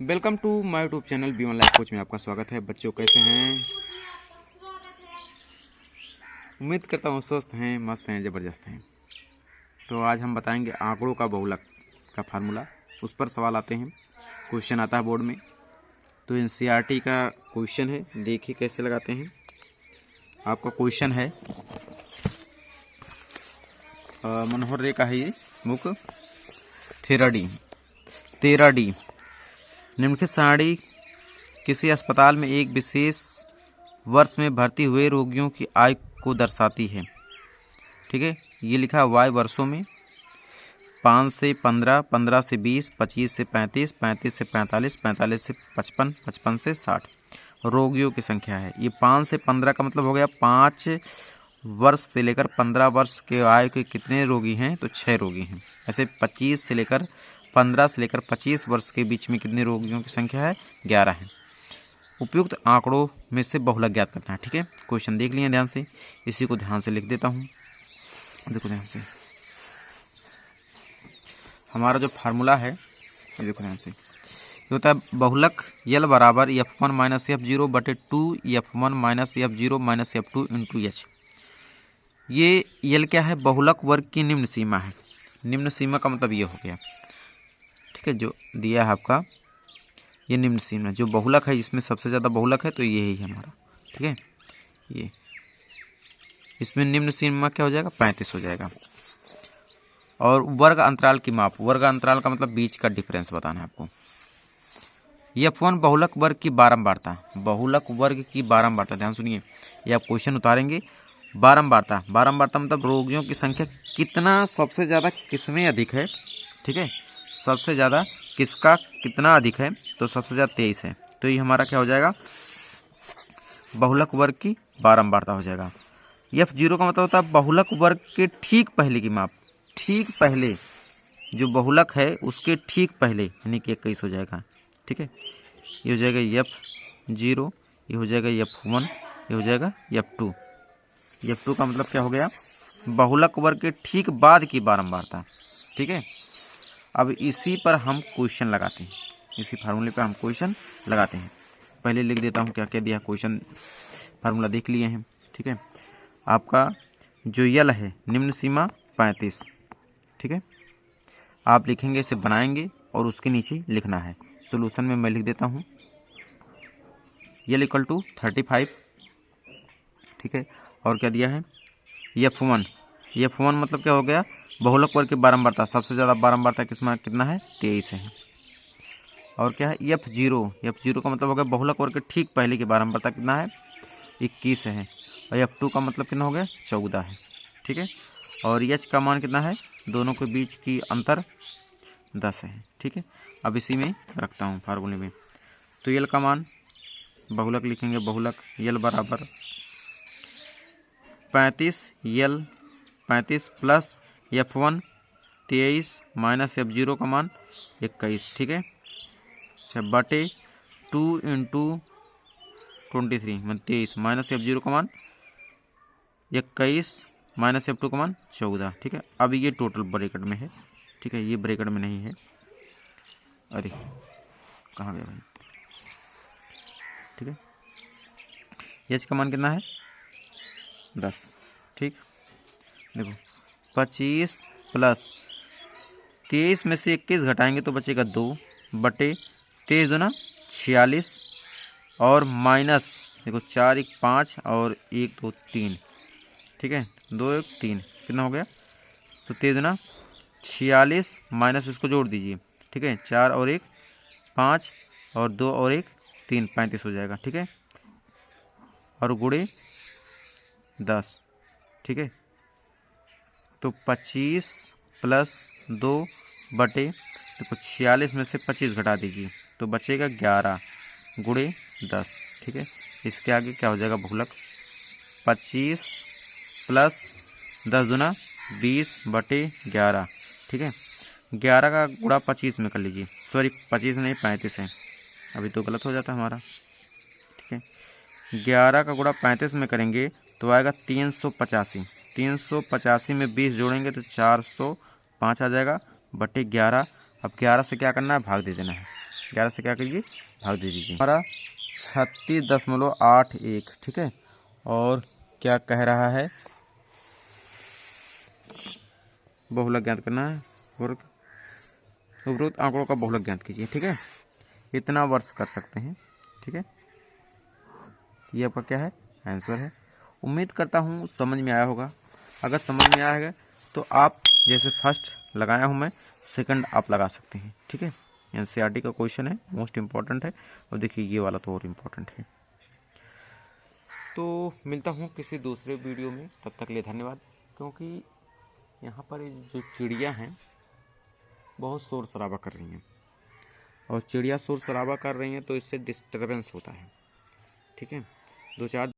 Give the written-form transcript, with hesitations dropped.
Welcome to my YouTube channel be one life coach में आपका स्वागत है। बच्चों कैसे हैं? उम्मीद करता हूँ स्वस्थ हैं, मस्त हैं, ज़बरदस्त हैं। तो आज हम बताएंगे आंकड़ों का बहुलक का फार्मूला। उस पर सवाल आते हैं, क्वेश्चन आता है बोर्ड में। तो एनसीईआरटी का क्वेश्चन है, देखिए कैसे लगाते हैं। आपका क्वेश्चन है मनोहर रे का है ये बुक, 13D। निम्नलिखित सारणी किसी अस्पताल में एक विशेष वर्ष में भर्ती हुए रोगियों की आयु को दर्शाती है। ठीक है, ये लिखा वाई वर्षों में 5 से 15, 15 से 20, 25 से 35, 35 से 45, 45 से 55, 55 से 60 रोगियों की संख्या है। ये 5 से 15 का मतलब हो गया 5 वर्ष से लेकर 15 वर्ष के आयु के कितने रोगी हैं? तो 6 रोगी हैं। ऐसे 25 से लेकर 15 से लेकर 25 वर्ष के बीच में कितने रोगियों की संख्या है? 11 है। उपयुक्त आंकड़ों में से बहुलक ज्ञात करना है। ठीक है, क्वेश्चन देख लिए ध्यान से, इसी को ध्यान से लिख देता हूँ। देखो ध्यान से, हमारा जो फार्मूला है देखो ध्यान से, ये होता है बहुलक यल बराबर F1 माइनस F0 बटे 2 F1 minus F0 minus F2 into H। ये यल क्या है? बहुलक वर्ग की निम्न सीमा है। निम्न सीमा का मतलब ये हो गया, ठीक है, जो दिया है आपका ये निम्न सीमा, जो बहुलक है इसमें सबसे ज़्यादा बहुलक है तो यही है हमारा। ठीक है, ये इसमें निम्न सीमा क्या हो जाएगा? 35 हो जाएगा। और वर्ग अंतराल की माप, वर्ग अंतराल का मतलब बीच का डिफरेंस बताना है आपको। F1 बहुलक वर्ग की बारंबारता, बहुलक वर्ग की बारंबारता, ध्यान सुनिए, ये आप क्वेश्चन उतारेंगे। बारंबारता, बारंबारता मतलब रोगियों की संख्या कितना सबसे ज़्यादा किसमें अधिक है। ठीक है, सबसे ज़्यादा किसका कितना अधिक है? तो सबसे ज़्यादा 23 है। तो ये हमारा क्या हो जाएगा? बहुलक वर्ग की बारंबारता हो जाएगा। F0 का मतलब होता है बहुलक वर्ग के ठीक पहले की माप, ठीक पहले जो बहुलक है उसके ठीक पहले, यानी कि 21 हो जाएगा। ठीक है, ये हो जाएगा F0, ये हो जाएगा F1, ये हो जाएगा F2। F2 का मतलब क्या हो गया? बहुलक वर्ग के ठीक बाद की बारंबारता। ठीक है, अब इसी पर हम क्वेश्चन लगाते हैं, इसी फार्मूले पर हम क्वेश्चन लगाते हैं। पहले लिख देता हूँ क्या क्या दिया, क्वेश्चन फार्मूला देख लिए हैं। ठीक है, आपका जो यल है निम्न सीमा 35। ठीक है, आप लिखेंगे, इसे बनाएंगे और उसके नीचे लिखना है। सॉल्यूशन में मैं लिख देता हूँ यल इक्वल टू 35। ठीक है, और क्या दिया है? F1, F1 मतलब क्या हो गया? बहुलक वर्ग की बारंबारता, सबसे ज़्यादा बारंबारता किसमें कितना है? 23 है। और क्या है? F0, F0 का मतलब हो गया बहुलक वर्ग के ठीक पहले की बारंबारता कितना है? 21 है। और F2 का मतलब कितना हो गया? 14 है। ठीक है, और H का मान कितना है? दोनों के बीच की अंतर 10 है। ठीक है, अब इसी में रखता हूँ फार्मूले में। तो यल का मान, बहुलक लिखेंगे, बहुलक यल बराबर 35, यल 35 प्लस F1 23 माइनस F0 का मान 21। ठीक है, अच्छा, बटे 2 इंटू 23 मतलब 23 माइनस F0 का मान 21 माइनस F2 का मान 14। ठीक है, अब ये टोटल ब्रैकेट में है। ठीक है, ये ब्रैकेट में नहीं है, अरे कहाँ गया भाई? ठीक है, एच का मान कितना है? 10। ठीक, देखो 25 प्लस 23 में से 21 घटाएंगे तो बचेगा 2 बटे 23 दूना 46 और माइनस देखो 4 1 5 और 1 2 3। ठीक है, 2 1 3 कितना हो गया? तो 23 दूना 46 माइनस इसको जोड़ दीजिए। ठीक है, 4 और 1 5 और 2 और 1 3, 35 हो जाएगा। ठीक है, और गुणे 10। ठीक है, तो 25 प्लस 2 बटे देखो 46 में से 25 घटा दीजिए तो बचेगा 11 गुणे 10। ठीक है, इसके आगे क्या हो जाएगा? बहुलक 25 प्लस 10 दूना 20 बटे 11। ठीक है, 11 का गुणा 25 में कर लीजिए, सॉरी 25 नहीं 35 है, अभी तो गलत हो जाता है हमारा। ठीक है, 11 का गुणा 35 में करेंगे तो आएगा 385। 385 में 20 जोड़ेंगे तो 405 आ जाएगा बटे 11। अब 11 से क्या करना है? भाग दे देना है। 11 से क्या करिए भाग दे दीजिए। हमारा 36.81, ठीक है। और क्या कह रहा है, बहुलक ज्ञात करना है, उपरोक्त आंकड़ों का बहुलक ज्ञात कीजिए, ठीक है। इतना वर्ष कर सकते हैं, ठीक है। ये आपका क्या है, आंसर है। उम्मीद करता हूँ समझ में आया होगा। अगर समझ में आएगा तो आप जैसे फर्स्ट लगाया हूँ मैं, सेकंड आप लगा सकते हैं, ठीक है। एनसीईआरटी का क्वेश्चन है, मोस्ट इम्पॉर्टेंट है। और देखिए ये वाला तो और इम्पोर्टेंट है। तो मिलता हूँ किसी दूसरे वीडियो में, तब तक के लिए धन्यवाद। क्योंकि यहाँ पर जो चिड़िया हैं बहुत शोर शराबा कर रही हैं, और चिड़िया शोर शराबा कर रही हैं तो इससे डिस्टर्बेंस होता है, ठीक है। 2-4